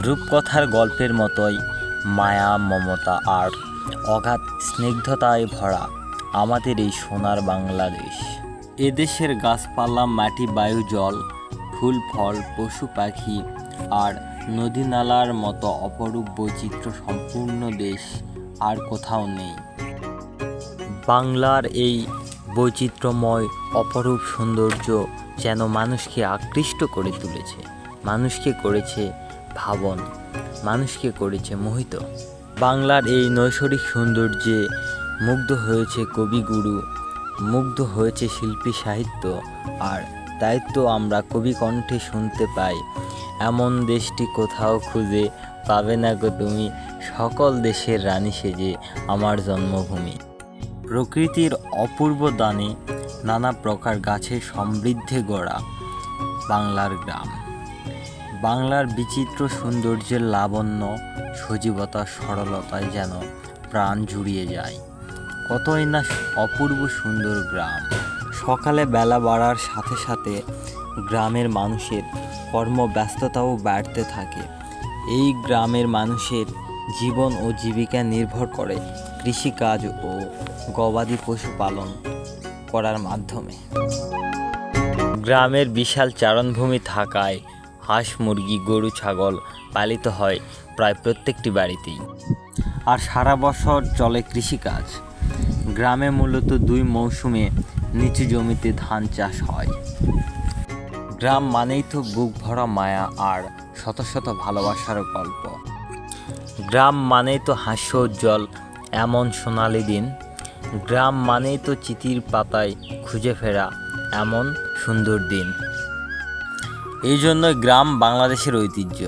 রূপকথার গল্পের মতোই মায়া, মমতা আর অগাধ স্নিগ্ধতায় ভরা আমাদের এই সোনার বাংলাদেশ। এদেশের গাছপালা, মাটি, বায়ু, জল, ফুল, ফল, পশু পাখি আর নদী নালার মতো অপরূপ বৈচিত্র্য সম্পূর্ণ দেশ আর কোথাও নেই। বাংলার এই বৈচিত্র্যময় অপরূপ সৌন্দর্য যেন মানুষকে আকৃষ্ট করে তুলেছে, মানুষকে করেছে ভাবন, মানুষকে করেছে মোহিত। বাংলার এই নৈসর্গিক সৌন্দর্যে মুগ্ধ হয়েছে কবিগুরু, মুগ্ধ হয়েছে শিল্পী সাহিত্য, আর তাই তো আমরা কবি কণ্ঠে শুনতে পাই, এমন দেশটি কোথাও খুঁজে পাবে না গো তুমি, সকল দেশের রানী সেজে আমার জন্মভূমি। প্রকৃতির অপূর্ব দানে নানা প্রকার গাছের সমৃদ্ধে গড়া বাংলার গ্রাম। বাংলার বিচিত্র সৌন্দর্যের লাবণ্য, সজীবতা, সরলতায় যেন প্রাণ জুড়িয়ে যায়। কতই না অপূর্ব সুন্দর গ্রাম। সকালে বেলা বাড়ার সাথে সাথে গ্রামের মানুষের কর্মব্যস্ততাও বাড়তে থাকে। এই গ্রামের মানুষের জীবন ও জীবিকা নির্ভর করে কৃষিকাজ ও গবাদি পশু পালন করার মাধ্যমে। গ্রামের বিশাল চারণভূমি থাকায় হাঁস, মুরগি, গরু, ছাগল পালিত হয় প্রায় প্রত্যেকটি বাড়িতেই। আর সারা বছর চলে কৃষিকাজ। গ্রামে মূলত 2 মৌসুমে নিচু জমিতে ধান চাষ হয়। গ্রাম মানেই তো বুক ভরা মায়া আর শত শত ভালোবাসার গল্প। গ্রাম মানেই তো হাস্যোজ্জ্বল এমন সোনালি দিন। গ্রাম মানেই তো চিঠির পাতায় খুঁজে ফেরা এমন সুন্দর দিন। এই জন্যই গ্রাম বাংলাদেশের ঐতিহ্য।